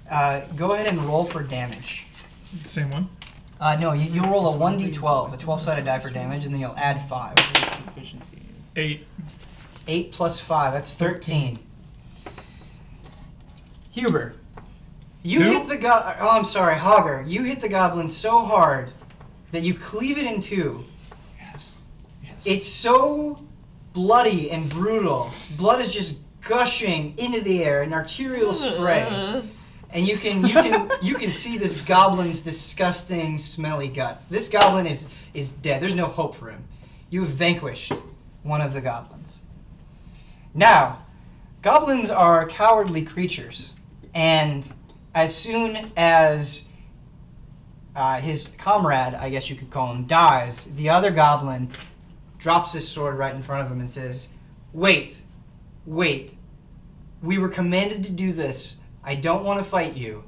Go ahead and roll for damage. Same one? No, you'll roll a 1d12, a 12-sided die for damage, and then you'll add 5. Efficiency. 8. 8 plus 5, that's 13. Huber, you hit the Hogger, you hit the goblin so hard that you cleave it in two. Yes. It's so bloody and brutal. Blood is just gushing into the air, an arterial spray. And you can see this goblin's disgusting, smelly guts. This goblin is dead. There's no hope for him. You have vanquished one of the goblins. Now, goblins are cowardly creatures, and as soon as his comrade, I guess you could call him, dies, the other goblin drops his sword right in front of him and says, "Wait. We were commanded to do this. I don't want to fight you.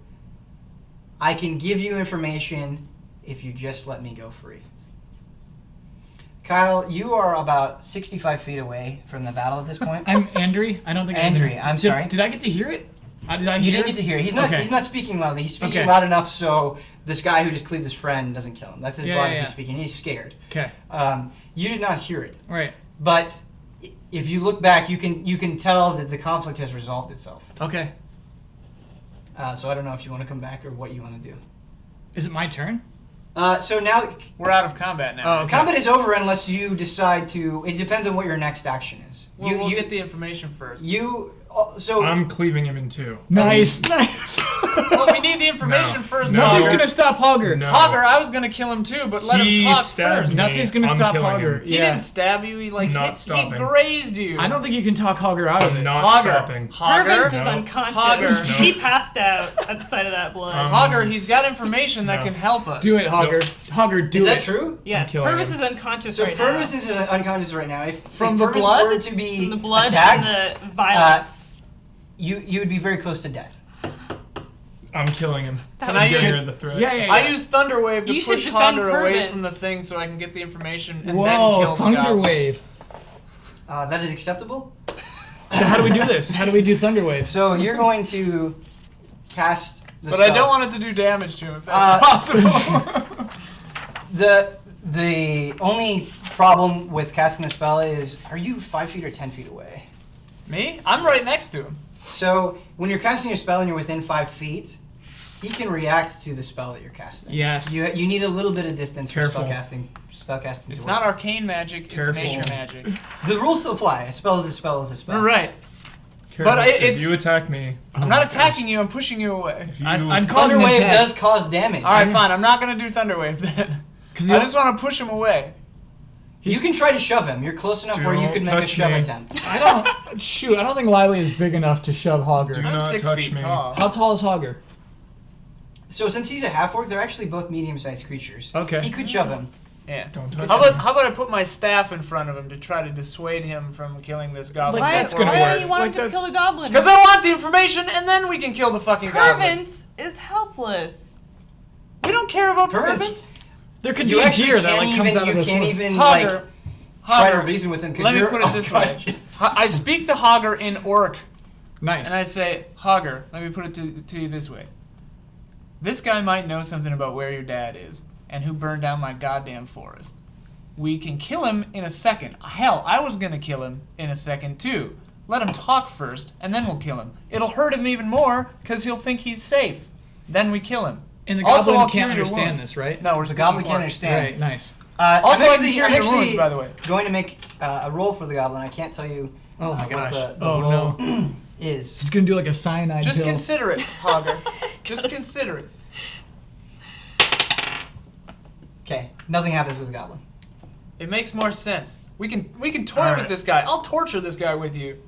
I can give you information if you just let me go free." Kyle, you are about 65 feet away from the battle at this point. I'm Andrew. I don't think Andrew, I'm sorry. Did I get to hear it? You didn't get to hear it. He's not speaking loudly. He's speaking loud enough so this guy who just cleaved his friend doesn't kill him. That's as loud as he's speaking. He's scared. Okay. You did not hear it. Right. But if you look back, you can tell that the conflict has resolved itself. Okay. So I don't know if you want to come back or what you want to do. Is it my turn? So now We're out of combat now. Oh, okay. combat is over unless you decide to. It depends on what your next action is. We'll get the information first. I'm cleaving him in two. Nice. Well, we need the information first. No. Nothing's Hogger. gonna stop Hogger. No. Hogger, I was gonna kill him too, but let He him talk stabbed first. me. Nothing's gonna I'm stop killing Hogger. him. He didn't stab you. He Not he stopping. grazed you. I don't think you can talk Hogger out of I'm it. not Hogger. stopping. Hogger. Purvis is No. unconscious. Hogger. She passed out at the sight of that blood. Hogger, he's got information that No. can help us. Do it, Hogger. Hogger, do is it. that true? Yes, killing Purvis him. is unconscious So right Purvis now. is unconscious right now. If From the Purvis blood? were to be From the blood attacked, and the violence. you would be very close to death. I'm killing him. That Can was I use- Hear the threat. Yeah. I use Thunderwave to You should push defend Hogger away Purvis. from the thing so I can get the information and then Whoa, kill the goblin. Thunderwave. That is acceptable. So how do we do this? How do we do Thunderwave? So you're going to cast the But spell. I don't want it to do damage to him if that's possible. The only problem with casting the spell is, are you 5 feet or 10 feet away? Me? I'm right next to him. So when you're casting your spell and you're within 5 feet, he can react to the spell that you're casting. Yes. You need a little bit of distance Careful. for spellcasting. It's to not work. arcane magic, Careful. it's nature magic. The rules still apply. A spell is a spell is a spell. Right. Careful. But if it's- you attack me, I'm not attacking you, I'm pushing you away. if you, I'd call it an Thunderwave attack. does cause damage. Alright, fine, I'm not gonna do Thunderwave then. Because I just want to push him away. You can try to shove him. You're close enough where you Don't could make a touch shove me. attempt. I don't think Lively is big enough to shove Hogger. Do I'm not 6 touch feet me. tall. How tall is Hogger? So since he's a half-orc, they're actually both medium-sized creatures. Okay. He could shove him. Yeah. Don't touch How me. about I put my staff in front of him to try to dissuade him from killing this goblin? Like, Why, that's gonna why work. don't you want Like, him to kill the that's- goblin? Because I want the information, and then we can kill the fucking goblin. Purvis is helpless. We don't care about Purvis. Purvis. There could You be a actually deer that can't like comes even. out of You the can't forest. even Hogger. like try to Hogger. reason with him because Let me you're put it this way. unconscious. I speak to Hogger in Orc, Nice. and I say, Hogger, let me put it to you this way. This guy might know something about where your dad is, and who burned down my goddamn forest. We can kill him in a second. Hell, I was gonna kill him in a second too. Let him talk first, and then we'll kill him. It'll hurt him even more, because he'll think he's safe. Then we kill him. And the Also, goblin I'll can't cure your understand wounds. this, right? No, we're The goblin speaking can't Orc. understand. Right, nice. Also, I can I'm hear your wounds, by the way. going to make a roll for the goblin. I can't tell you Oh my what gosh. the Oh, roll no. is. He's gonna do like a cyanide Just pill. consider it, Hogger. Just consider it. Okay, nothing happens with the goblin. It makes more sense. We can toy All right. with this guy. I'll torture this guy with you.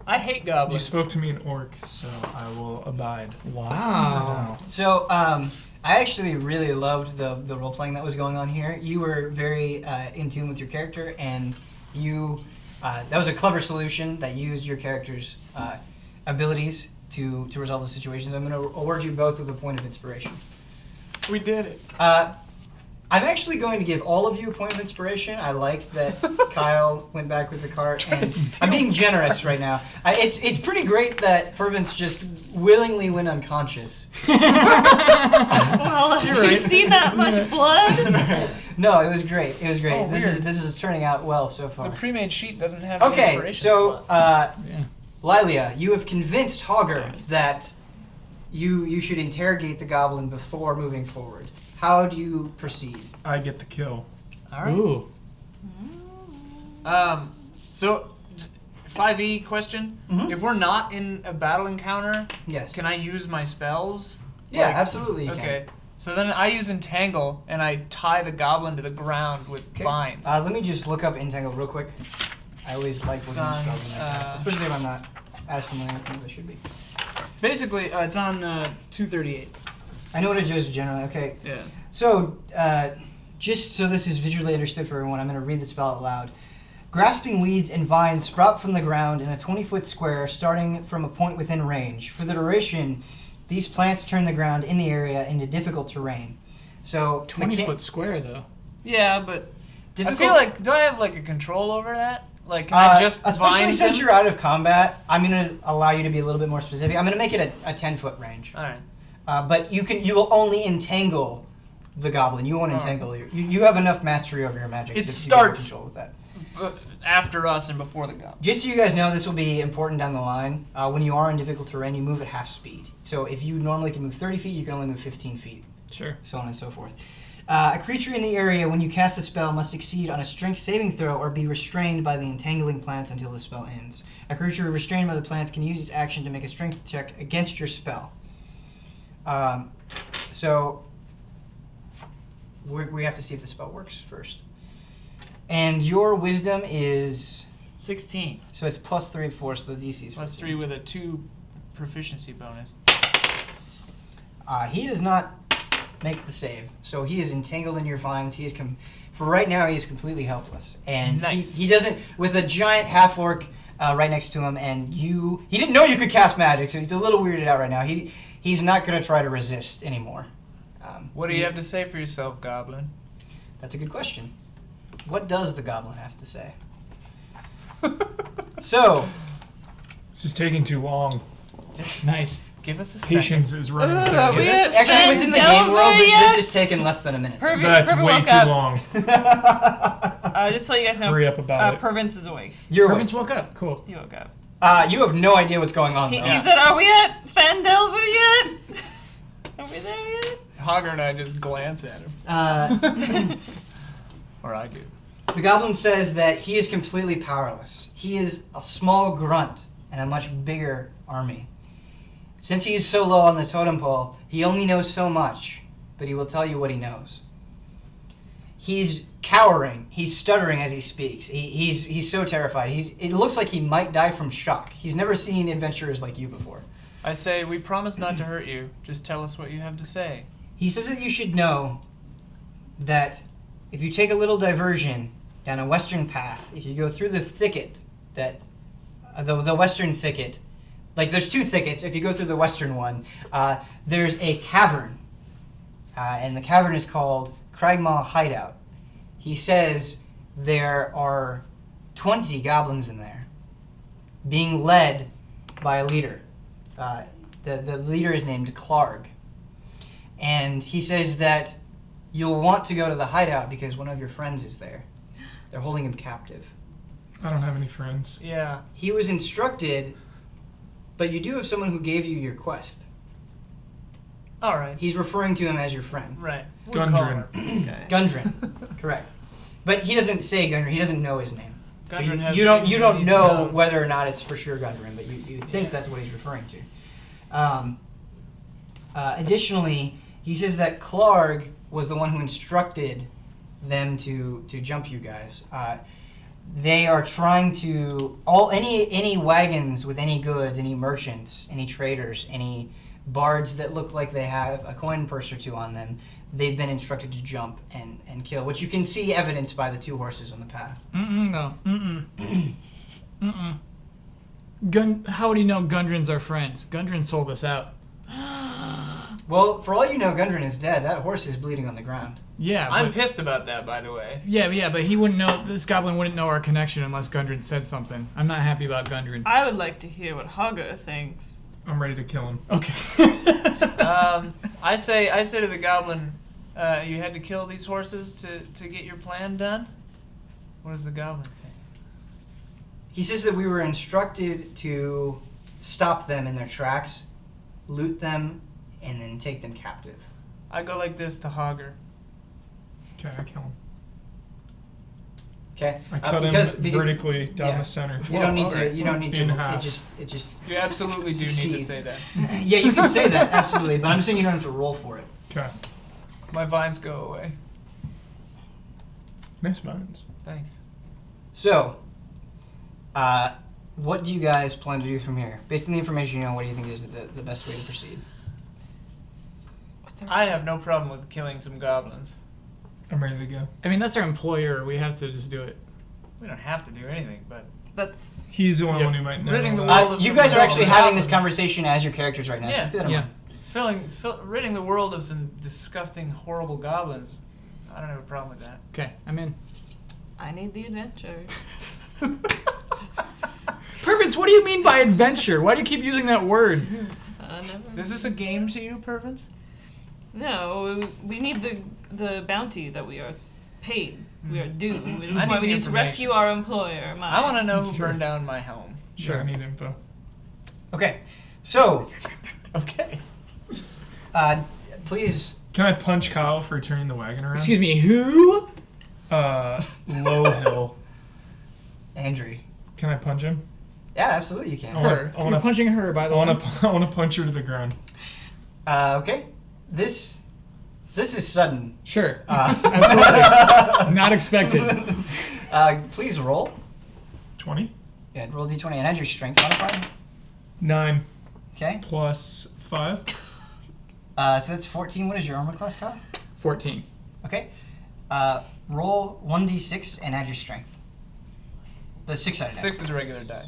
I hate You goblins. spoke to me in orc, so I will abide. Wow. So, I actually really loved the role playing that was going on here. You were very in tune with your character, and you that was a clever solution that used your character's abilities to resolve the situation. So I'm going to award you both with a point of inspiration. We did it. I'm actually going to give all of you a point of inspiration. I liked that Kyle went back with the cart, and I'm being generous right now. It's pretty great that Pervins just willingly went unconscious. Well, have you seen that much blood? No, it was great. It was great. Oh, weird. This is turning out well so far. The pre-made sheet doesn't have the Okay, inspiration so slot. Yeah. Lilia, you have convinced Hogger that you should interrogate the goblin before moving forward. How do you proceed? I get the kill. All right. Ooh. So 5e question: Mhm. If we're not in a battle encounter, Yes. can I use my spells? Yeah, Like- absolutely. You Okay. So then I use entangle and I tie the goblin to the ground with Can. vines. Let me just look up entangle real quick. I always like looking at It's on, spells when I cast, especially if I'm not as familiar with them as I should be. Basically, it's on 238. I know what it does generally. Okay. Yeah. So, just so this is visually understood for everyone, I'm going to read the spell out loud. Grasping weeds and vines sprout from the ground in a 20-foot square starting from a point within range. For the duration, these plants turn the ground in the area into difficult terrain. So, 20-foot square, though. Yeah, but difficult, I feel like, do I have like a control over that? Like, can I just especially vine since him? you're out of combat, I'm going to allow you to be a little bit more specific. I'm going to make it a 10-foot range. All right. But you will only entangle the goblin. You won't Oh. entangle you have enough mastery over your magic. It to starts- control with that. After us and before the goblin. Just so you guys know, this will be important down the line. When you are in difficult terrain, you move at half speed. So if you normally can move 30 feet, you can only move 15 feet, Sure. so on and so forth. A creature in the area, when you cast a spell, must succeed on a strength saving throw or be restrained by the entangling plants until the spell ends. A creature restrained by the plants can use its action to make a strength check against your spell. So we have to see if the spell works first. And your wisdom is... 16 So it's plus 3 and 4, so the DC is plus 15. 3 with a 2 proficiency bonus. He does not make the save, so he is entangled in your vines. He is for right now, he is completely helpless, and Nice. he doesn't, with a giant half orc right next to him, and he didn't know you could cast magic, so he's a little weirded out right now. He's not going to try to resist anymore. What do you have to say for yourself, Goblin? That's a good question. What does the goblin have to say? So, This is taking too long. Nice. Give us a second. Patience is running Ugh, thin. we this- have actually, within the sent game world, over this yet? has taken less than a minute. so- Perfect. That's Perfect way woke too up. long. Just to let you guys know, Hurry up about it. Pervins is awake. You're awake. Pervins woke up. Cool. He woke up. You have no idea what's going on, He, though. he said, "Are we at Fandelver yet? Are we there yet?" Hogger and I just glance at him. Or I do. The goblin says that he is completely powerless. He is a small grunt and a much bigger army. Since he is so low on the totem pole, he only knows so much, but he will tell you what he knows. He's cowering. He's stuttering as he speaks. He's so terrified. It looks like he might die from shock. He's never seen adventurers like you before. I say, we promise not to hurt you. Just tell us what you have to say. He says that you should know that if you take a little diversion down a western path, if you go through the thicket, the western thicket, like there's two thickets, if you go through the western one, there's a cavern, and the cavern is called Cragmaw Hideout. He says there are 20 goblins in there, being led by a leader. The leader is named Clarg. And he says that you'll want to go to the hideout because one of your friends is there. They're holding him captive. I don't have any friends. Yeah. He was instructed, but you do have someone who gave you your quest. All right. He's referring to him as your friend. Right. Gundren. Okay. Gundren, correct. But he doesn't say Gundren. He doesn't know his name. So Gundren has you don't things you you don't need to know know. whether or not it's for sure Gundren, but you think Yeah. that's what he's referring to. Additionally, he says that Clarg was the one who instructed them to jump you guys. They are trying to any wagons with any goods, any merchants, any traders, any bards that look like they have a coin purse or two on them. They've been instructed to jump and kill, which you can see evidenced by the two horses on the path. No. How would he know Gundren's our friends? Gundren sold us out. Well, for all you know, Gundren is dead. That horse is bleeding on the ground. Yeah, I'm but, pissed about that, by the way. yeah, but he wouldn't know. This goblin wouldn't know our connection unless Gundren said something. I'm not happy about Gundren. I would like to hear what Hogger thinks. I'm ready to kill him. Okay. I say to the goblin, you had to kill these horses to get your plan done? What does the goblin say? He says that we were instructed to stop them in their tracks, loot them, and then take them captive. I go like this to Hogger. Okay, I kill him. Okay. I cut because him vertically down yeah. the center. You don't need to. alright. You don't need to. In half. It just. You absolutely do need to Succeeds. say that. Yeah, you can say that absolutely, but I'm saying you don't have to roll for it. Okay. My vines go away. Nice vines. Thanks. So, what do you guys plan to do from here? Based on the information you know, what do you think is the best way to proceed? What's our I have no problem with killing some goblins. I'm ready to go. I mean, that's our employer. We have to just do it. We don't have to do anything, but That's He's the only one who might know. Ridding the world of You some guys are actually having this goblins. conversation as your characters right now. Yeah. So keep that in Yeah. mind. ridding the world of some disgusting, horrible goblins. I don't have a problem with that. Okay, I'm in. I need the adventure. Pervins, what do you mean by adventure? Why do you keep using that word? Never. Is this a game to you, Pervins? No, we need the bounty that we are paid. We are due. Which is I why need we the need to information. rescue our employer. I want to know who Sure. burned down my home. Sure. I need info. Okay. So, Okay. please. Can I punch Kyle for turning the wagon around? Excuse me, who? Low Hill. Andrew. Can I punch him? Yeah, absolutely you can. I wanna- Her. I You're wanna- punching her, by I the way. want to punch her to the ground. Okay. This is sudden. Sure. Uh, Absolutely. Not expected. Please roll. 20. Yeah, roll d20 and add your strength modifier. 9 Okay. plus 5. So that's 14. What is your armor class, Kyle? 14. Okay. Roll 1d6 and add your strength. The 6-sided. 6 is a regular die.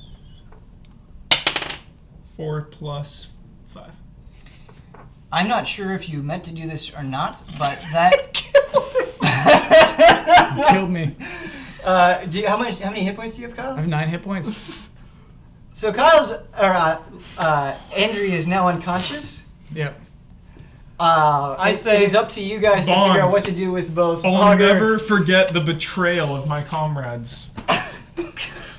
4 plus 5. I'm not sure if you meant to do this or not, but that. You killed me. How many hit points do you have, Kyle? I have 9 hit points. So Andrew is now unconscious. Yep. I say it is up to you guys to figure out bonds. what to do with both. I'll Augur- never forget the betrayal of my comrades.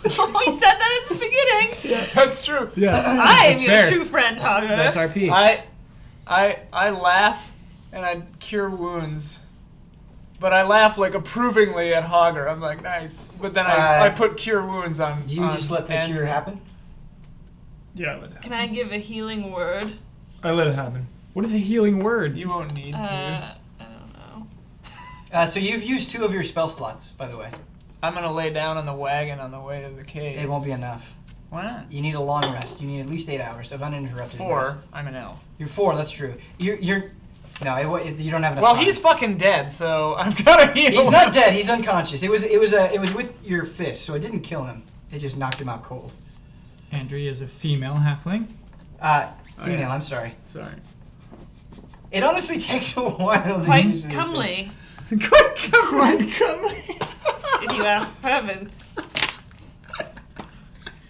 Oh, he said that at the beginning. That's true. Yeah. I am That's your fair. true friend, Hogger. That's RP. I laugh and I cure wounds. But I laugh like approvingly at Hogger. I'm like, nice. But then I put cure wounds on. Do you just let the cure happen? Yeah, I let it happen. Can I give a healing word? I let it happen. What is a healing word? You won't need to. I don't know. So you've used 2 of your spell slots, by the way. I'm gonna lay down on the wagon on the way to the cave. It won't be enough. Why not? You need a long rest. You need at least 8 hours of uninterrupted 4. rest. I'm an elf. You're 4. That's true. You don't have enough. Well, time. he's fucking dead, so I've gotta heal. He's him. not dead. He's unconscious. It was with your fist, so it didn't kill him. It just knocked him out cold. Andrea is a female halfling. Female. yeah. I'm sorry. Sorry. It honestly takes a while to Quite use these comely, Quite comely. if you ask Pervins.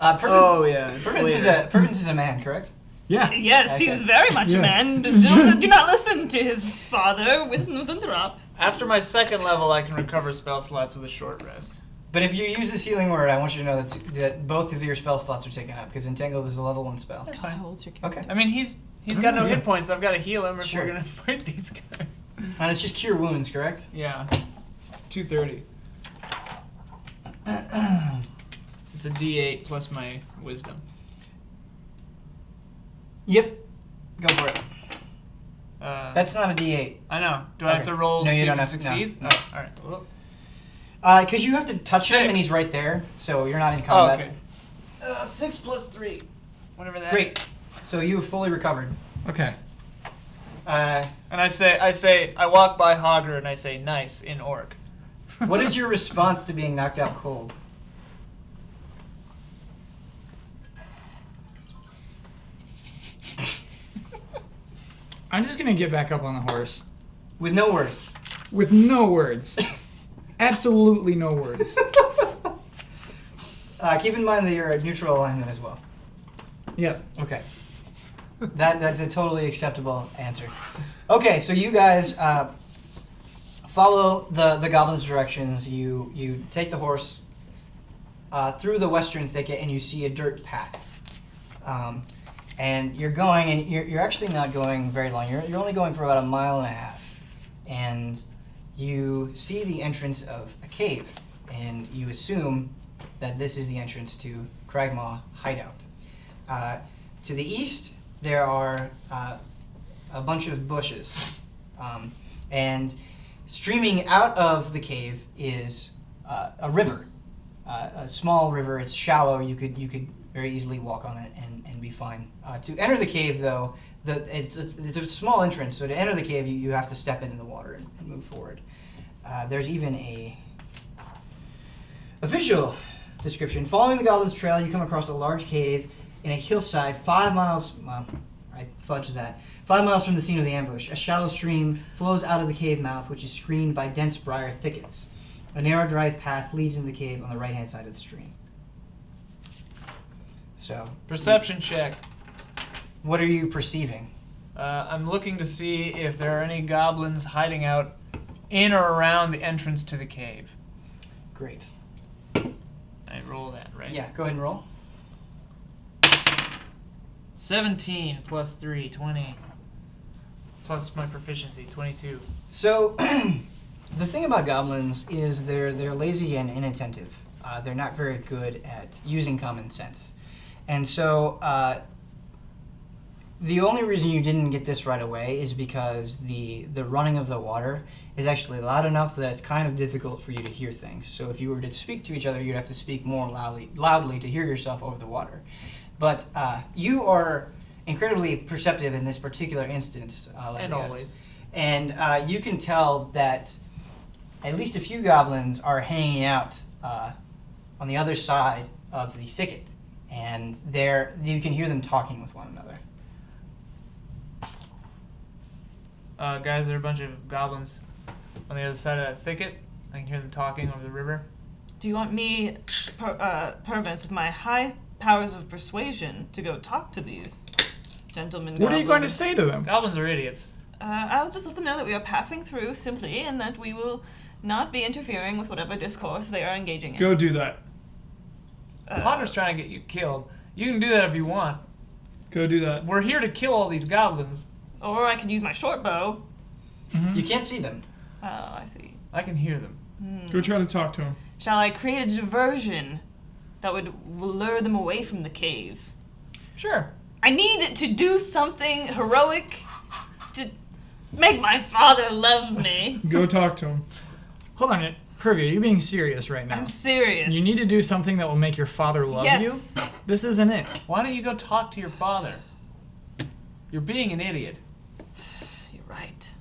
Oh yeah. it's later. Pervins is a man, correct? Yeah. Yes, Okay. he's very much Yeah. a man. Do not listen to his father with Withendrop. After my 2nd level, I can recover spell slots with a short rest. But if you use this healing word, I want you to know that both of your spell slots are taken up because Entangled is a level 1 spell. That's fine. Holds your Okay. I mean, he's got no yeah. hit points. So I've got to heal him if Sure. we're gonna fight these guys. And it's just cure wounds, correct? Yeah. 230. It's a D8 plus my wisdom. Yep. Go for it. That's That's not a D8. I know. Do I have Okay. to roll No, to you see don't if it have to- no, succeeds? no. Oh, all right. Well, Because you have to touch him and 6. he's right there, so you're not in oh, combat. okay. 6 plus 3. Whatever that. Great. So you have fully recovered. Okay. And I walk by Hogger and I say, nice, in orc. What is your response to being knocked out cold? I'm just gonna get back up on the horse. With no words. With no words. Absolutely no words. Keep in mind that you're at neutral alignment as well. Yep. Okay. That's a totally acceptable answer. Okay, so you guys follow the goblin's directions. You take the horse through the western thicket, and you see a dirt path. And you're going, and you're actually not going very long. You're only going for about 1.5 miles, and you see the entrance of a cave, and you assume that this is the entrance to Cragmaw Hideout. To the east, there are a bunch of bushes, and streaming out of the cave is a river, a small river. It's shallow. You could very easily walk on it and be fine. To enter the cave, though, it's a small entrance, so to enter the cave, you have to step into the water and move forward. There's even a official description. Following the goblin's trail, you come across a large cave in a hillside 5 miles... Well, I fudged that. 5 miles from the scene of the ambush. A shallow stream flows out of the cave mouth, which is screened by dense briar thickets. A narrow drive path leads into the cave on the right-hand side of the stream. So... Perception check. What are you perceiving? I'm looking to see if there are any goblins hiding out in or around the entrance to the cave. Great. I roll that, right? Yeah, go ahead and roll. 17 plus 3, 20. Plus my proficiency, 22. So, the thing about goblins is they're lazy and inattentive. They're not very good at using common sense. And so, the only reason you didn't get this right away is because the running of the water is actually loud enough that it's kind of difficult for you to hear things. So if you were to speak to each other, you'd have to speak more loudly to hear yourself over the water. But you are incredibly perceptive in this particular instance, And always. And you can tell that at least a few goblins are hanging out on the other side of the thicket, and you can hear them talking with one another. Guys, there are a bunch of goblins on the other side of that thicket. I can hear them talking over the river. Do you want me, Purvis, with my high powers of persuasion, to go talk to these gentlemen? What are you going to goblins? say to them? Goblins are idiots. I'll just let them know that we are passing through simply, and that we will not be interfering with whatever discourse they are engaging in. Go do that. Potter's trying to get you killed. You can do that if you want. Go do that. We're here to kill all these goblins. Or I can use my short bow. You can't see them. Oh, I see. I can hear them. Go try to talk to him. Shall I create a diversion that would lure them away from the cave? Sure. I need to do something heroic to make my father love me. Go talk to him. Hold on, Purvia, you're being serious right now. I'm serious. You need to do something that will make your father love Yes. you? This isn't it. Why don't you go talk to your father? You're being an idiot. You're right.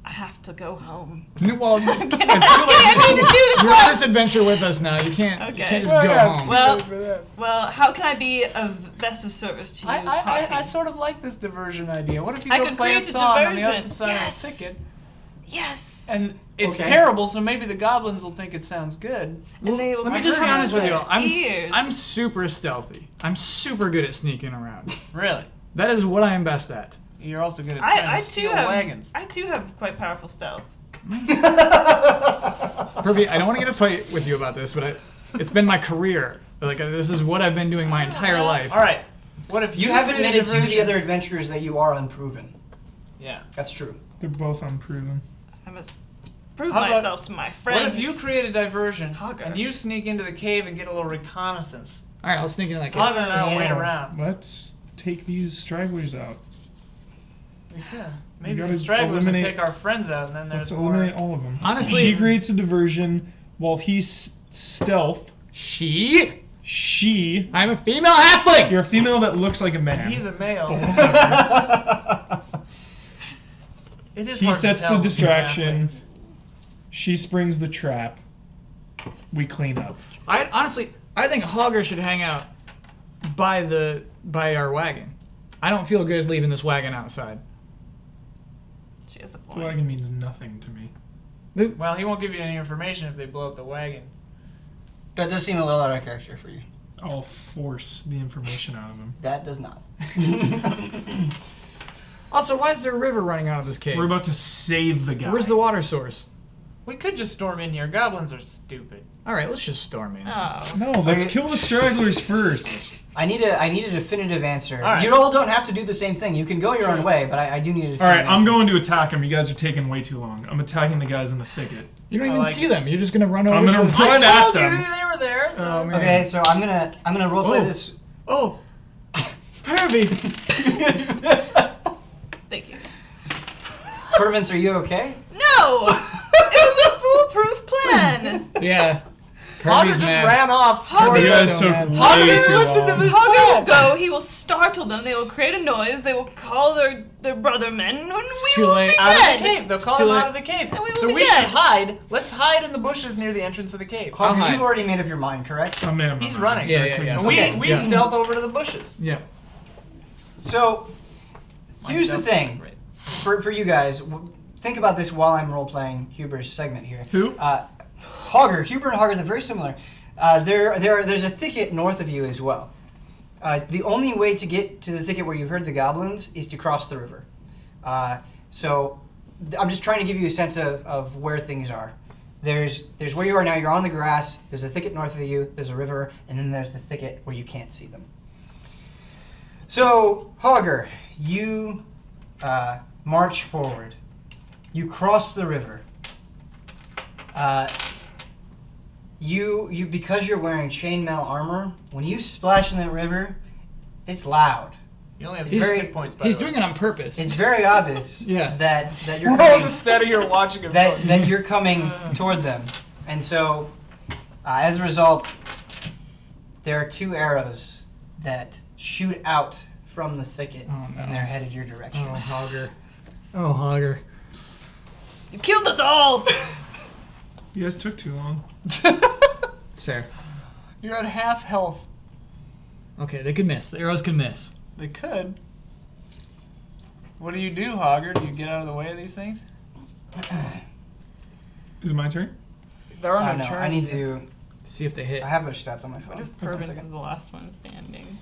I have to go home. Well, it's too late. I need to do You're on this adventure with us now. You can't Okay. just go home. Well, how can I be of best of service to you, I Potty? sort of like this diversion idea. What if you I go could play a create a song on the diversion. other side Yes. of the thicket? Yes. And it's Okay. terrible, so maybe the goblins will think it sounds good. And they will Let me just be cover honest with you. their ears. I'm super stealthy. I'm super good at sneaking around. Really? That is what I am best at. You're also good at trying I to steal too have. wagons. I too have quite powerful stealth. Purvia, I don't want to get a fight with you about this, but it's been my career. Like this is what I've been doing my entire life. All right. What if You have create a admitted to the diversion? other adventurers that you are unproven. Yeah. That's true. They're both unproven. I must prove How about- myself to my friends. What if you create a diversion Hogger. and you sneak into the cave and get a little reconnaissance? All right, I'll sneak into that cave. Hogger and I will wait Yes. around. Let's take these stragglers out. Yeah. Maybe gotta the stragglers will eliminate- take our friends out, and then Let's there's more. eliminate all of them. Honestly- she creates a diversion while he's stealth. She? She. I'm a female halfling. You're a female that looks like a man. He's a male. It is He hard to sets tell the with distraction. halflings. She springs the trap. We clean up. I think Hogger should hang out by our wagon. I don't feel good leaving this wagon outside. She has a The point. wagon means nothing to me. Well, he won't give you any information if they blow up the wagon. That does seem a little out of character for you. I'll force the information out of him. That does not. Also, why is there a river running out of this cave? We're about to save the guy. Where's the water source? We could just storm in here. Goblins are stupid. All right, let's just storm in. Oh. No, let's kill the stragglers first. I need a definitive answer. All right. You all don't have to do the same thing. You can go your own way, but I do need a definitive All right, I'm answer. going to attack him. You guys are taking way too long. I'm attacking the guys in the thicket. You don't I even like see it. them. You're just gonna run over. I'm gonna to the- run I at told you them. they were there. So Oh, man. Okay, so I'm gonna roleplay Oh. this. Oh, Pervy. Thank you. Pervins, are you okay? No! It was a foolproof plan! Yeah. Hogger Pervy's just mad. ran off. Hogger- towards- You guys so took mad. way Hogger too listened to long. me. Hogger will go, he will startle them, they will create a noise, they will call their brother men, and we too will late. be Out of dead! the cave. They'll call too him late. out of the cave. And we will So be we dead. should hide. Let's hide in the bushes near the entrance of the cave. Hogger, hide. you've already made up your mind, correct? I'm in. He's running. Yeah, That's yeah, what yeah. you And told we me. Okay. stealth over to the bushes. Yeah. So, My here's the stealth- thing. For you guys, think about this while I'm role-playing Huber's segment here. Who? Hogger. Huber and Hogger, they're very similar. There's a thicket north of you as well. The only way to get to the thicket where you heard the goblins is to cross the river. So I'm just trying to give you a sense of where things are. There's where you are now. You're on the grass. There's a thicket north of you. There's a river, and then there's the thicket where you can't see them. So Hogger, you march forward. You cross the river. You because you're wearing chainmail armor, when you splash in that river, it's loud. You only have He's 6 very- hit points. By He's the way. doing it on purpose. It's very obvious Yeah. that you're We're all coming, just standing here watching him. that you're coming toward them, and so as a result, there are 2 arrows that shoot out from the thicket, Oh, no. and they're headed your direction. Oh, Hogger. Oh, Hogger. You killed us all! You guys took too long. It's fair. You're at half health. Okay, they could miss. The arrows could miss. They could. What do you do, Hogger? Do you get out of the way of these things? Is it my turn? There are no No, turns. I need here. to. See if they hit. I have their stats on my What phone. if Hold on a Pervins second. is the last one standing?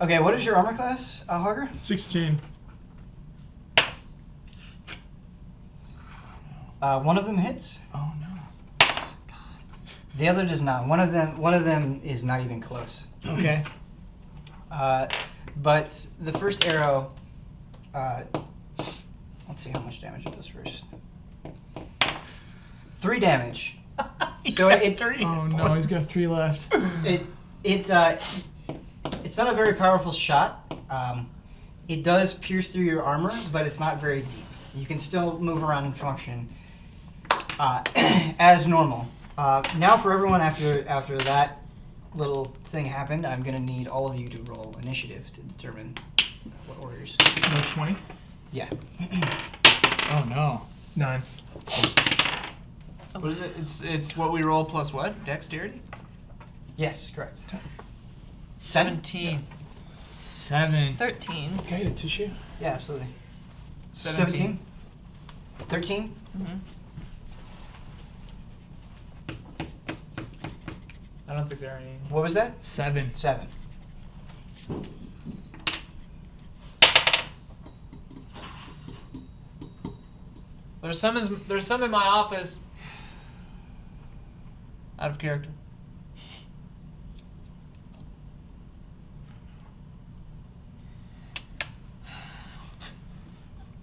Okay, what is your armor class, Hogger? 16. One of them hits. Oh no. The other does not. One of them is not even close. Okay. But the first arrow, let's see how much damage it does first. 3 damage. So it Oh no, he's got 3 left. it's not a very powerful shot. It does pierce through your armor, but it's not very deep. You can still move around and function as normal. Now for everyone after that little thing happened, I'm gonna need all of you to roll initiative to determine what orders. No, 20? Yeah. Oh no. 9. What is it? It's what we roll plus what? Dexterity? Yes, correct. 17. 7. 13. Okay, the tissue. Yeah, absolutely. 17. 13? Mm-hmm. I don't think there are any. What was that? 7. 7. There's some in my office. Out of character.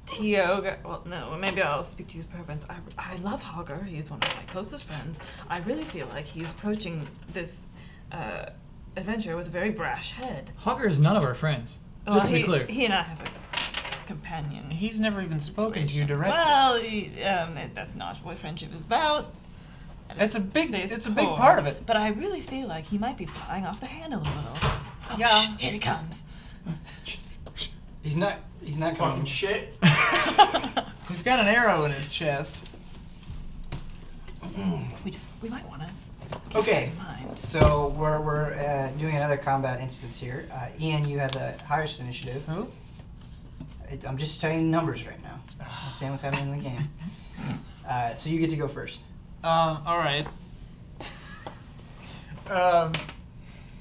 Tio, well, no, maybe I'll speak to you as Pervins. I love Hogger. He's one of my closest friends. I really feel like he's approaching this adventure with a very brash head. Hogger is none of our friends. Just to be clear. He and I have a companion. He's never even spoken to you situation. directly. Well, that's not what friendship is about. And It's a big core. part of it. But I really feel like he might be flying off the handle a little. Oh, Yeah. shh, here he comes. He's not coming. shit. He's got an arrow in his chest. We might want to Okay. in mind. So we're doing another combat instance here. Ian, you have the highest initiative. Who? I'm just telling you numbers right now. I'm saying what's happening in the game. So you get to go first. All right.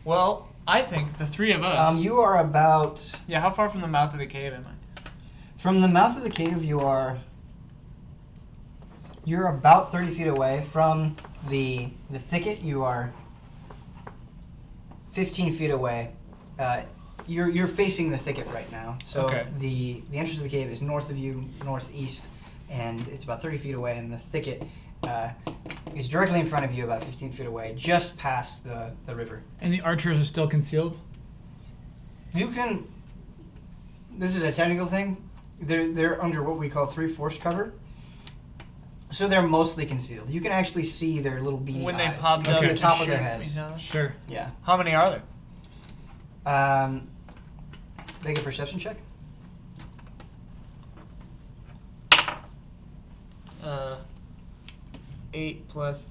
Well, I think the three of us. You are about... Yeah, how far from the mouth of the cave am I? From the mouth of the cave, you're about 30 feet away. From the thicket, you are 15 feet away. You're facing the thicket right now. So Okay. the entrance of the cave is north of you, northeast, and it's about 30 feet away. And the thicket is directly in front of you, about 15 feet away, just past the river. And the archers are still concealed? You can... This is a technical thing. They're under what we call 3/4 cover. So they're mostly concealed. You can actually see their little beady When eyes. they popped You can up see the to top of shoot their each heads. other? Sure. Yeah. How many are there? Make a perception check. 8 plus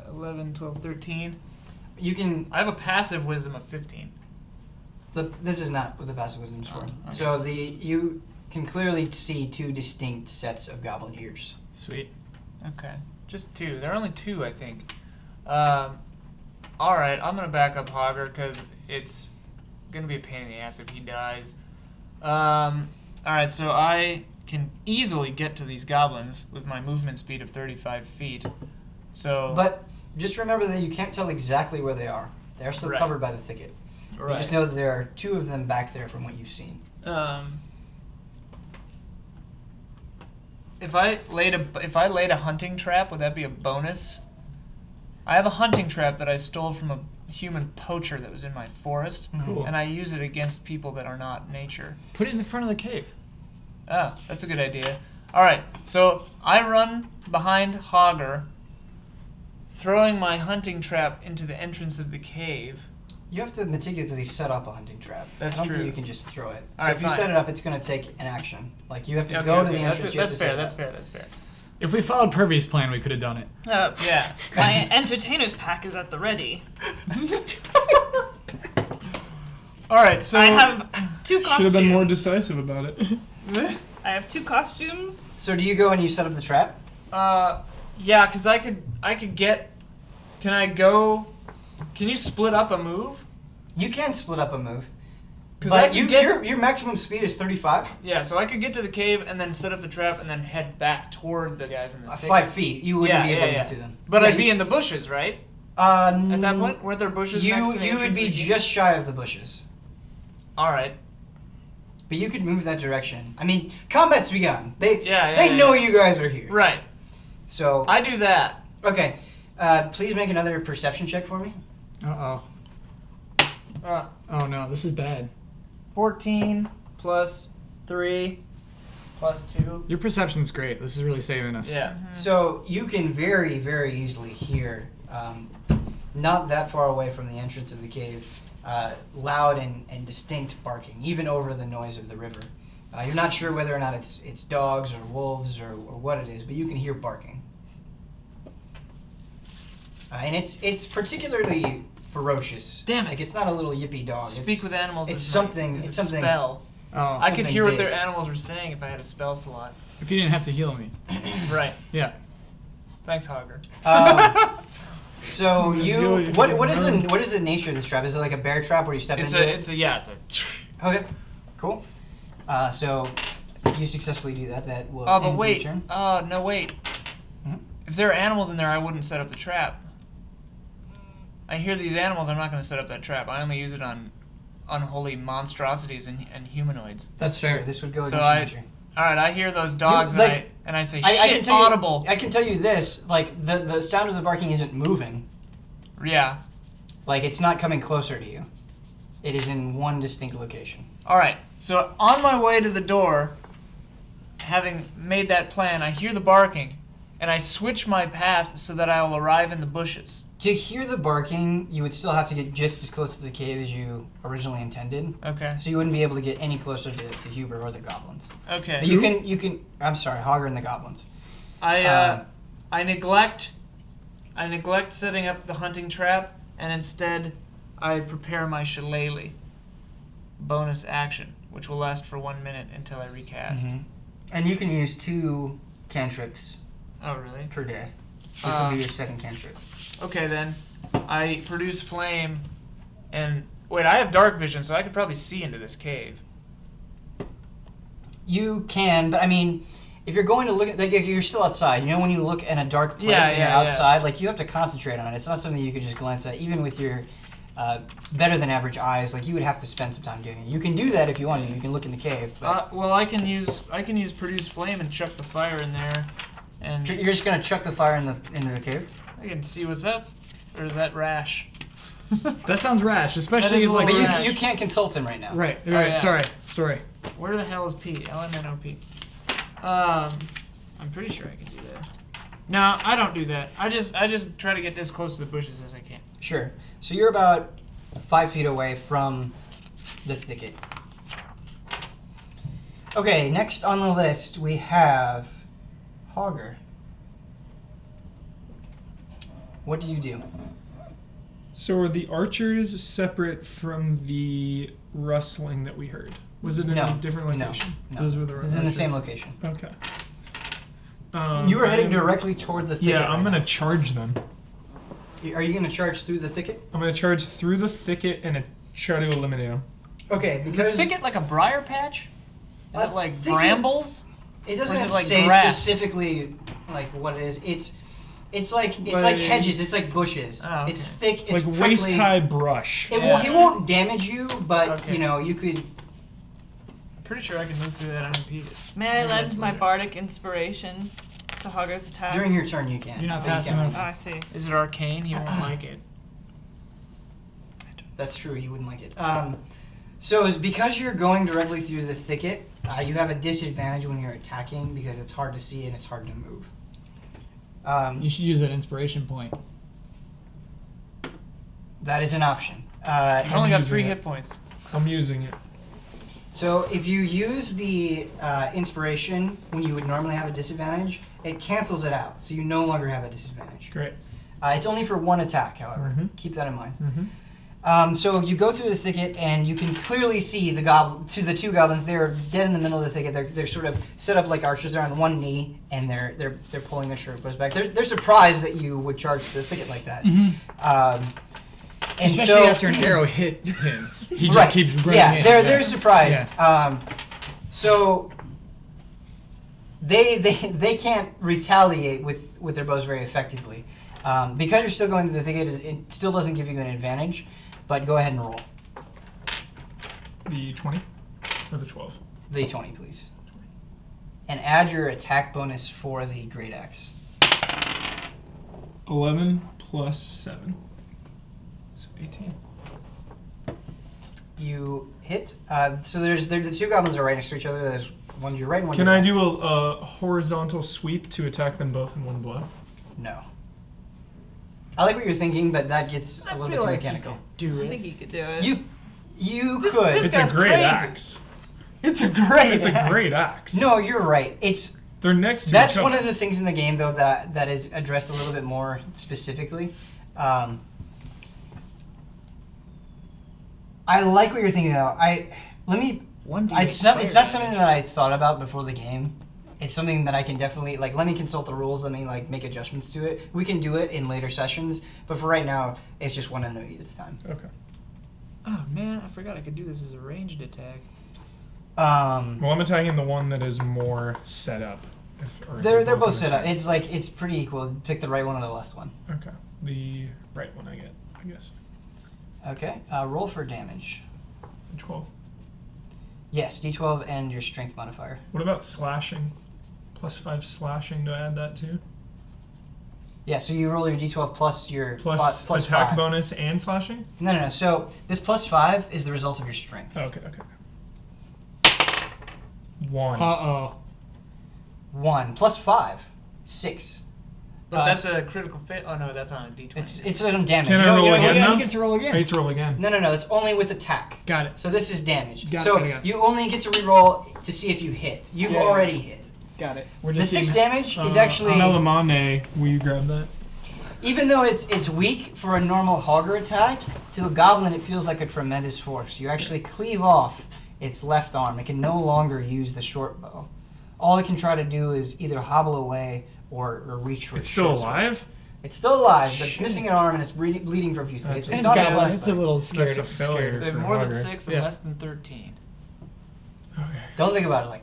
11, 12, 13. You can... I have a passive wisdom of 15. This is not what the passive wisdom's for. Oh, okay. So you can clearly see two distinct sets of goblin ears. Sweet. Okay. Just 2. There are only 2, I think. Alright, I'm going to back up Hogger because it's going to be a pain in the ass if he dies. Alright, so I can easily get to these goblins with my movement speed of 35 feet. So... But just remember that you can't tell exactly where they are. They're still Right. covered by the thicket. Right. You just know that there are 2 of them back there from what you've seen. If I laid a hunting trap, would that be a bonus? I have a hunting trap that I stole from a human poacher that was in my forest, Cool. and I use it against people that are not nature. Put it in the front of the cave. Oh, that's a good idea. All right, so I run behind Hogger, throwing my hunting trap into the entrance of the cave. You have to meticulously set up a hunting trap. That's I don't true. think you can just throw it. All So right, if you fine. set it up, it's going to take an action. Like you have to Okay, go to okay, the entrance. you have That's to set fair. it That's up. fair. That's fair. If we followed Purvy's plan, we could have done it. Yeah. My entertainer's pack is at the ready. All right, so I have 2 costumes. Should have been more decisive about it. I have 2 costumes. So do you go and you set up the trap? Yeah, because I could get. Can I go? Can you split up a move? You can split up a move. 'Cause But I can get- your maximum speed is 35. Yeah, so I could get to the cave and then set up the trap and then head back toward the guys in the thicket. 5 feet. You wouldn't Yeah, be able yeah, to yeah. get to them. But Yeah, I'd be in the bushes, right? At At that point, weren't there bushes next to the you would entrance be of the cave? just shy of the bushes. All right. But you could move that direction. I mean, combat's begun. They Yeah, know yeah. you guys are here. Right. So I do that. okay, please make another perception check for me. Uh-oh. Oh no, this is bad. 14 plus 3 plus 2. Your perception's great. This is really saving us. Yeah. So you can very, very easily hear, not that far away from the entrance of the cave, loud and distinct barking, even over the noise of the river. You're not sure whether or not it's dogs or wolves or what it is, but you can hear barking. And it's particularly ferocious. Damn it. Like it's not a little yippy dog. Speak with animals. it's is something- Is it's a something- spell. Oh, I could something hear what big. their animals were saying if I had a spell slot. if you didn't have to heal me. Right. Yeah. Thanks, Hogger. So Really? what is the nature of this trap? Is it like a bear trap where you step into it? It's a. Okay, cool. So you successfully do that. That will Oh, end but your wait. turn. No, wait. Mhm. If there are animals in there, I wouldn't set up the trap. I hear these animals, I'm not going to set up that trap. I only use it on unholy monstrosities and humanoids. That's fair. True. This would go So against nature. All right, I hear those dogs like, and I say, I can shit, tell you- audible. I can tell you this: like the sound of the barking isn't moving. Yeah. Like it's not coming closer to you. It is in one distinct location. All right. So on my way to the door, having made that plan, I hear the barking, and I switch my path so that I will arrive in the bushes. To hear the barking, you would still have to get just as close to the cave as you originally intended. Okay. So you wouldn't be able to get any closer to Huber or the goblins. Okay. But you can. I'm sorry, Hogger and the goblins. I neglect setting up the hunting trap, and instead I prepare my shillelagh. Bonus action. which will last for 1 minute until I recast. And you can use 2 cantrips Oh, really? per day. This will be your second cantrip. Okay, then. I produce flame, and... Wait, I have dark vision, so I could probably see into this cave. You can, but I mean, if you're going to look at, like, you're still outside. You know when you look in a dark place and you're outside, like, you have to concentrate on it. It's not something you could just glance at, even with your better than average eyes. Like, you would have to spend some time doing it. You can do that if you want to. You can look in the cave. But Well, I can use produce flame and chuck the fire in there, and you're just gonna chuck the fire into the cave. I can see what's up. Or is that rash? That sounds rash, especially That is a like. little But rash. you can't consult him right now. Right. Oh, Right. yeah. Sorry. Where the hell is P? LMNOP. I'm pretty sure I can do that. No, I don't do that. I just try to get as close to the bushes as I can. Sure. So you're about 5 feet away from the thicket. Okay, next on the list we have Hogger. What do you do? So are the archers separate from the rustling that we heard? Was it in No. a different No. location? No. Those were the This is in the same archers. location. Okay. You were heading I'm- directly toward the thicket. Yeah, I'm right gonna charge them. now. Are you gonna charge through the thicket? I'm gonna charge through the thicket and try to eliminate them. Okay, Is the because thicket like a briar patch? Is A it like thicket- brambles? it or is doesn't it like say grass? specifically like what it is. It's like Like- hedges. It's like bushes. Oh, okay. It's thick. It's Like prickly. waist high brush. It Yeah. won't damage you, but Okay. you know you could. I'm pretty sure I can move through that unimpeded. May I Maybe lend that's my later. bardic inspiration to Hogger's attack? During your turn, you can. You're not But you fast can't enough. move. Oh, I see. Is it arcane? He won't like it. That's true. He wouldn't like it. So it's because you're going directly through the thicket, you have a disadvantage when you're attacking because it's hard to see and it's hard to move. You should use that inspiration point. That is an option. I've only got using 3 it. hit points. I'm using it. So if you use the inspiration when you would normally have a disadvantage, it cancels it out. So you no longer have a disadvantage. Great. It's only for 1 attack, however. Mhm. Keep that in mind. Mm-hmm. So you go through the thicket and you can clearly see the 2 goblins. They're dead in the middle of the thicket. They're sort of set up like archers. They're on one knee and they're pulling their short back. They're surprised that you would charge the thicket like that. And Especially so, after an arrow hit him. He just Right. keeps running Yeah, in. they're surprised. Yeah. So they can't retaliate with their bows very effectively. Because you're still going to the thicket, it still doesn't give you an advantage. But go ahead and roll The 20 or the 12? the 20, please, and add your attack bonus for the great axe. 11 plus 7. So 18. You hit. So there's the 2 goblins are right next to each other. There's one to your right and one Can to your I left. do a horizontal sweep to attack them both in one blow? No. I like what you're thinking, but that gets a little bit too mechanical. Do I think it. you could do it. You This- could. this It's guy's a great crazy. axe. It's a great. It's a great axe. No, you're right. It's They're next to that's each other. one of the things in the game though that is addressed a little bit more specifically. I like what you're thinking though. It's not something that I thought about before the game. It's something that I can definitely let me consult the rules. Let me make adjustments to it. We can do it in later sessions, but for right now, it's just 1 enemy at a time. Okay. Oh man, I forgot I could do this as a ranged attack. Well, I'm attacking the one that is more set up. Or They're both in the set up. same- It's pretty equal. Pick the right one or the left one. Okay. The right one I guess. Okay. Roll for damage. The 12. Yes, D12 and your strength modifier. What about slashing? Plus 5 slashing, do I add that too? Yeah, so you roll your D12 plus your Plus plus attack 5. bonus and slashing? No. So this plus 5 is the result of your strength. Okay. 1. Uh-oh. 1 plus 5, 6. But that's a critical fail. Oh no, that's on a d20. It's on damage. Can You I don't- roll you don't- again Yeah, now? he gets to roll I again. need to roll again. No, it's only with attack. Got it. So this is damage. Got so it. you only get to reroll to see if you hit. You've Yeah. already hit. Got it. We're The just 6 seeing- damage is actually, Melamane, will you grab that? even though it's weak for a normal Hogger attack, to a goblin it feels like a tremendous force. You actually cleave off its left arm. It can no longer use the short bow. All it can try to do is either hobble away or reach for It's its still short sword. alive? It's still alive, but it's missing an arm and it's bleeding profusely. It's It's not got its one. left It's a leg. little scared. That's a failure. They have for more than Augur. 6 and Yeah. less than 13. Okay. Don't think about it like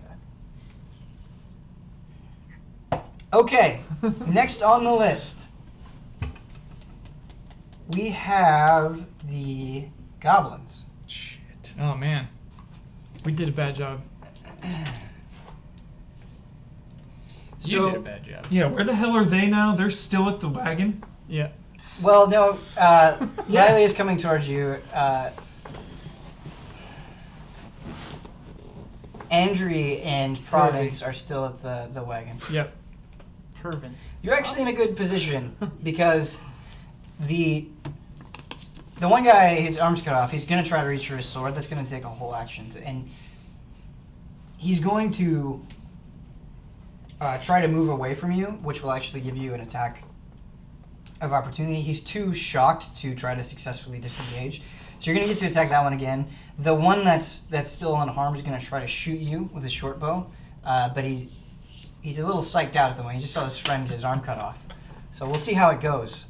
that. Okay, next on the list, we have the goblins. Shit. Oh man, we did a bad job. You did a bad job. Yeah, where the hell are they now? They're still at the wagon? Yeah. Well, no, Riley is coming towards you. Andre and Province are still at the wagon. Yep. Pervins. You're actually in a good position because the one guy, his arm's cut off. He's gonna try to reach for his sword. That's gonna take a whole action, and he's going to try to move away from you, which will actually give you an attack of opportunity. He's too shocked to try to successfully disengage, so you're gonna get to attack that one again. The one that's still unharmed is gonna try to shoot you with a short bow, but he's a little psyched out at the moment. He just saw his friend get his arm cut off, so we'll see how it goes.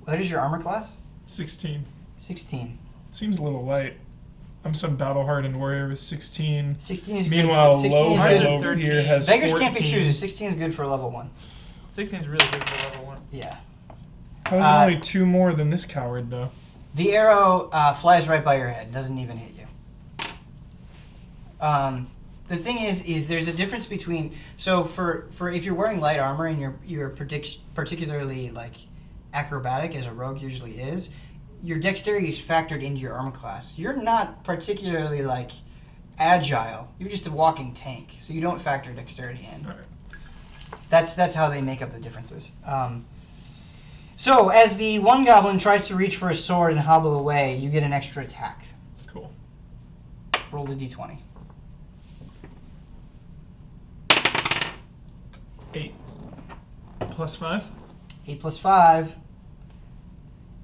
What is your armor class? 16. 16. Seems a little light. I'm some battle-hardened warrior with 16. 16 is Meanwhile, good. 16 is Ours Logan are good. over 13. here has Beggars 14. can't be choosers. 16 is good for level 1. 16 is really good for level 1. Yeah. How's Uh, only 2 more than this coward, though? The arrow flies right by your head. Doesn't even hit you. The thing is there's a difference between for if you're wearing light armor and you're particularly like acrobatic as a rogue usually is, your dexterity is factored into your armor class. You're not particularly like agile. You're just a walking tank, so you don't factor dexterity in. All right. That's how they make up the differences. So as the one goblin tries to reach for a sword and hobble away, you get an extra attack. Cool. Roll the d20. 8. Plus 5? 8 plus 5.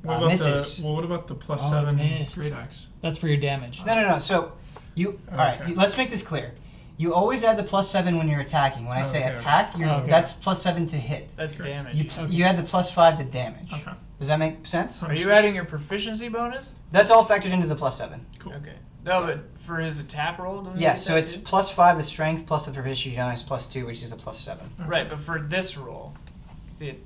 What about misses. what about the plus Oh, 7 missed. great axe? That's for your damage. No. So you all right? Okay. Let's make this clear. You always add the plus 7 when you're attacking. When I say Okay. attack, Okay. that's plus 7 to hit. That's Okay. damage. You add the plus 5 to damage. Okay. Does that make sense? Are you adding your proficiency bonus? That's all factored into the plus 7. Cool. Okay. No, but for his attack roll? doesn't he Yeah, get so that it's too? plus 5 the strength plus the proficiency bonus plus 2, which is a plus 7. Right, but for this roll, the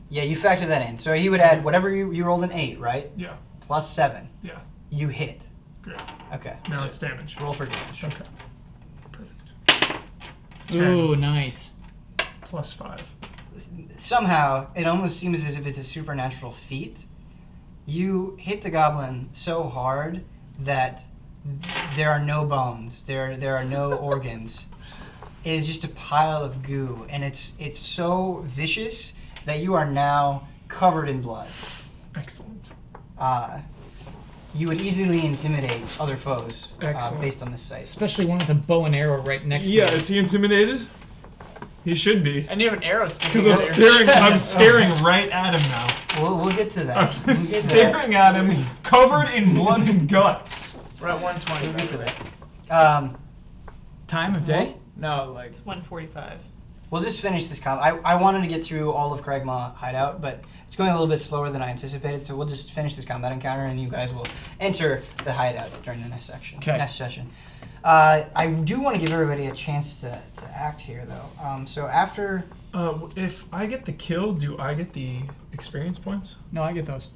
Yeah, you factor that in. So he would add whatever you rolled an 8, right? Yeah. Plus 7. Yeah. You hit. Great. Okay. Now so it's damage. roll for damage. Okay. Perfect. Ooh, nice. Plus 5. Somehow, it almost seems as if it's a supernatural feat. You hit the goblin so hard that there are no bones, there are no organs. It is just a pile of goo, and it's so vicious that you are now covered in blood. Excellent. You would easily intimidate other foes Excellent. based on this sight. Especially one with a bow and arrow right next to Yeah, it. is he intimidated? He should be. and you have an arrow sticking Because I'm out of your staring I'm chest. staring right at him now. We'll get to that. I'm We'll just get to that. staring at him, covered in blood and guts. We're at 120. We'll get to by the way. that. Time of day? No, like 145. We'll just finish this I wanted to get through all of Cragmaw Hideout, but it's going a little bit slower than I anticipated, so we'll just finish this combat encounter, and you guys will enter the hideout during the next section. Okay. Next session. I do want to give everybody a chance to act here, though. So after... If I get the kill, do I get the experience points? No, I get those.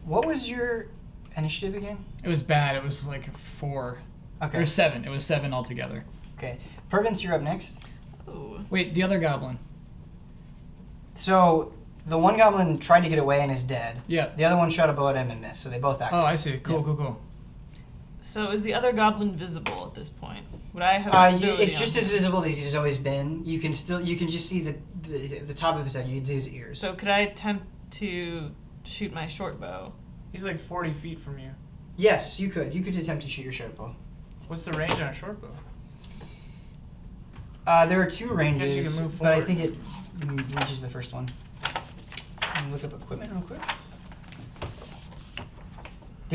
What was your initiative again? It was bad. It was like 4. Okay. Or 7. It was 7 altogether. Okay. Pervins, you're up next. Ooh. Wait, the other goblin. So the one goblin tried to get away and is dead. Yeah. The other one shot a bow at him and missed, so they both acted. Oh, I see. Cool, Yeah. cool. So is the other goblin visible at this point? Would I have visibility It's just on as him? visible as he's always been. You can just see the top of his head. You can see his ears. So could I attempt to shoot my short bow? he's like 40 feet from you. Yes, you could. You could attempt to shoot your short bow. What's the range on a short bow? There are 2 ranges, you can move but I forward. think it reaches the first one. Let me look up equipment real quick.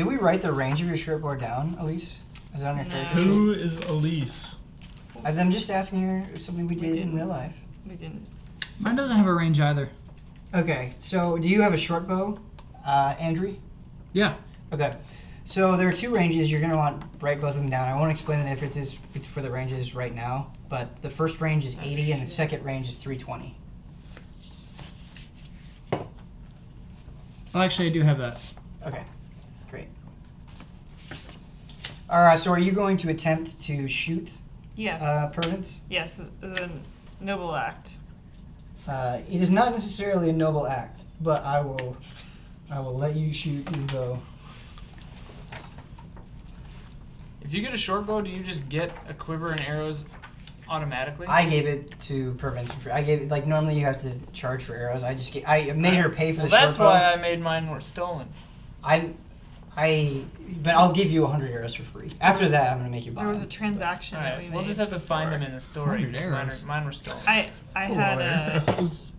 Did we write the range of your short bow down, Elise? Is it on your No. character sheet? Who is Elise? I'm just asking her something we did in didn't. real life. We didn't. Mine doesn't have a range either. Okay, so do you have a short bow, Andrew? Yeah. Okay, so there are 2 ranges. You're going to want to write both of them down. I won't explain the differences for the ranges right now, but the first range is 80 and the second range is 320. Well, actually, I do have that. Okay, great. All right, so are you going to attempt to shoot Yes. Pervins? Yes, it's a noble act. It is not necessarily a noble act, but I will let you shoot your bow. If you get a short bow, do you just get a quiver and arrows automatically? I gave it to Pervins for free. I gave it, like, normally you have to charge for arrows. I made her pay for well, the short that's bow. why I made mine were stolen. But I'll give you 100 arrows for free. After that, I'm gonna make you buy There was a them. transaction All that right, we we'll made. just have to find them in the story. 100 arrows. Mine were stolen. I had Hilarious.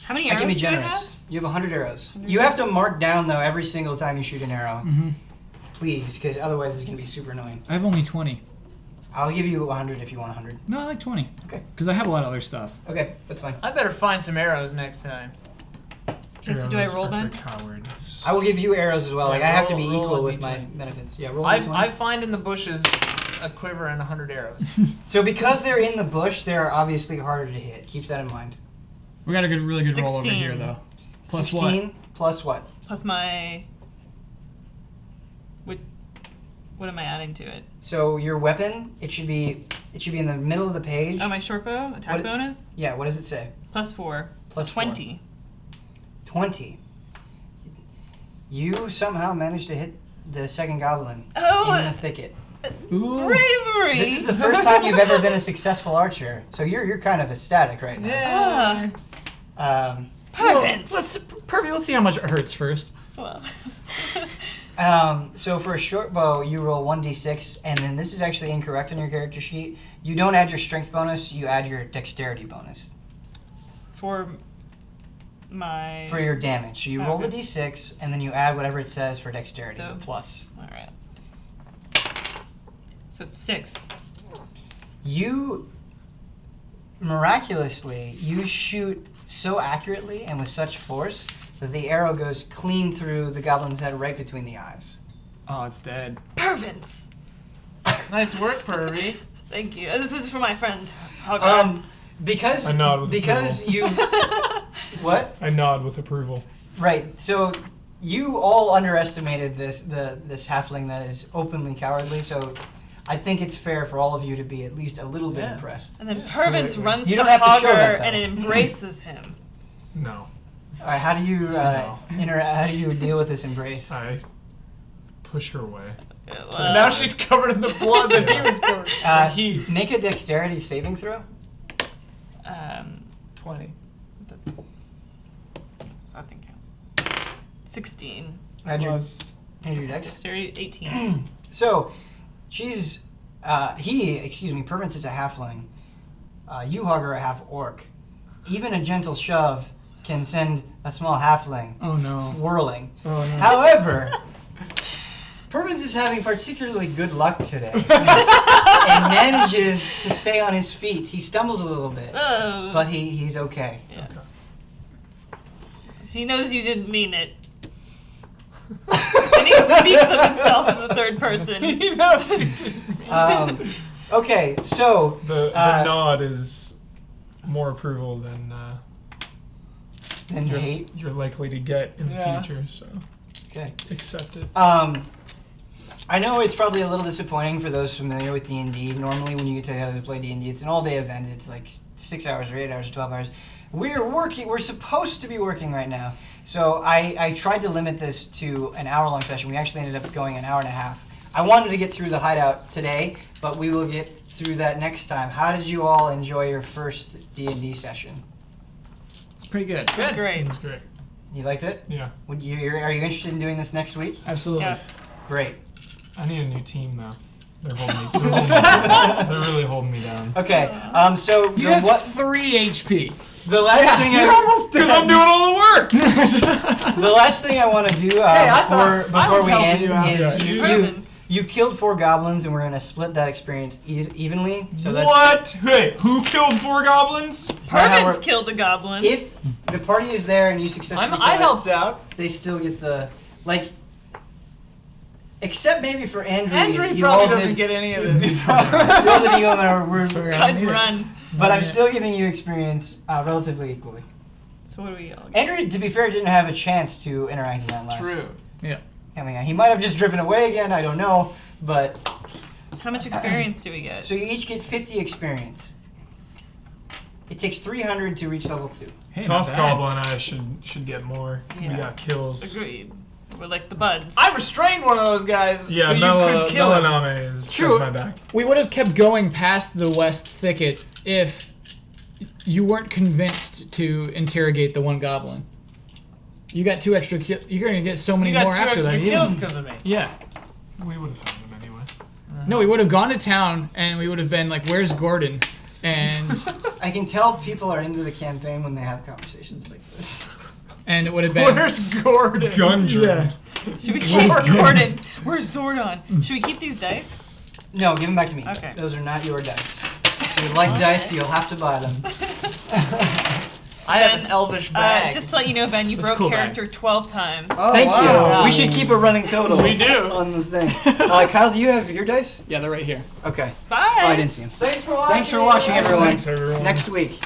How many I arrows can be do I generous. have? You have 100 arrows. You have to mark down, though, every single time you shoot an arrow. Mm-hmm. Please, because otherwise it's gonna be super annoying. I have only 20. I'll give you 100 if you want 100. No, I like 20. Okay. Because I have a lot of other stuff. Okay, that's fine. I better find some arrows next time. Okay, so do I Arrows roll are then? for cowards. I will give you arrows as well. Like, Yeah, I have to roll- be roll equal a with my D20. benefits. Yeah, roll a I D20. find in the bushes a quiver and 100 arrows. So because they're in the bush, they're obviously harder to hit. Keep that in mind. We got a good, really good roll over 16. here, though. Plus 16 plus what? Plus my. What am I adding to it? So your weapon, it should be in the middle of the page. Oh, my short bow attack What- bonus Yeah, what does it say? +4. Plus So 4. 20. 20. You somehow managed to hit the second goblin Oh, in the thicket. Ooh. bravery! This is the first time you've ever been a successful archer, so you're kind of ecstatic right now. Ah, Um, perfect. Pervy, let's see how much it hurts first. Well. so for a short bow, you roll 1d6, and then this is actually incorrect on your character sheet. You don't add your strength bonus; you add your dexterity bonus For my. for your damage. So you roll the Okay. d6, and then you add whatever it says for dexterity, So- the plus. Alright. So it's 6. You miraculously you shoot so accurately and with such force that the arrow goes clean through the goblin's head right between the eyes. Oh, it's dead. Perfect! Nice work, Pervy. Thank you. This is for my friend, Hogger. Because I nod with because you what? I nod with approval. Right. So you all underestimated this halfling that is openly cowardly. So I think it's fair for all of you to be at least a little bit Yeah. impressed. And then Slightly. Pervins runs You to don't have to show that, Hogger though. and embraces him. No. All right. How do you No. how do you deal with this embrace? I push her away. Now she's covered in the blood that he was covered. He make a dexterity saving throw. 20. I think 16. Add your Plus- dex. Dexterity 18. So, Pervins is a halfling. You, Hogger, are a half orc. Even a gentle shove can send a small halfling Oh, no. whirling. Oh, no. However, Pervins is having particularly good luck today and manages to stay on his feet. He stumbles a little bit, but he's okay. Yeah. He knows you didn't mean it. And he speaks of himself in the third person. He knows you didn't. Okay, so The nod is more approval than then hate. you're likely to get in Yeah. the future, so Okay. accept it. I know it's probably a little disappointing for those familiar with D&D. Normally when you get together to play D&D, it's an all-day event. It's like 6 hours or 8 hours or 12 hours. We're supposed to be working right now. So I tried to limit this to an hour-long session. We actually ended up going an hour and a half. I wanted to get through the hideout today, but we will get through that next time. How did you all enjoy your first D&D session? It's pretty good. Good. Great. That's great. You liked it? Yeah. Are you interested in doing this next week? Absolutely. Yes. Great. I need a new team though. They're really holding me down. Okay, so You the have what? 3 HP. The last thing Because I'm doing all the work. the last thing I want to do I thought I before was we helping end you out. is Improvements. you killed 4 goblins, and we're gonna split that experience evenly. So that's What? Hey, who killed 4 goblins? that's not how Pervins we're- killed a goblin. If the party is there and you successfully I kill it, helped out. they still get the except maybe for Andrew. Andrew you probably all doesn't did- get any of you this. rolled an eagle and we're Cut and run. but I'm still giving you experience relatively equally. So what do we all get? Andrew, to be fair, didn't have a chance to interact in that last. True. Yeah. I mean, he might have just driven away again. I don't know, but How much experience do we get? so you each get 50 experience. It takes 300 to reach level 2. Hey, Toss not bad. Goblin and I should get more. We Yeah. got kills. Agreed. We're like the buds. I restrained one of those guys Yeah, so you could kill him. Melaname is True. my back. We would have kept going past the west thicket if you weren't convinced to interrogate the one goblin. You got 2 extra kills. You're gonna get so many You got more 2 after extra that. kills because of me. Yeah. We would have found him anyway. No, we would have gone to town and we would have been like, "Where's Gordon?" And I can tell people are into the campaign when they have conversations like this. and it would have been. Where's Gordon? Gundren. Should we keep Gordon? Where's Zordon? Should we keep these dice? No, give them back to me. Okay. Those are not your dice. If you like dice, you'll have to buy them. I have an elvish bag. Just to let you know, Ben, you That's broke cool character 12 times. Thank wow. you. We should keep a running total. We do. On the thing. Kyle, do you have your dice? Yeah, they're right here. Okay. Bye. Oh, I didn't see them. Thanks for watching. Thanks for watching, everyone. Thanks, everyone. Next week.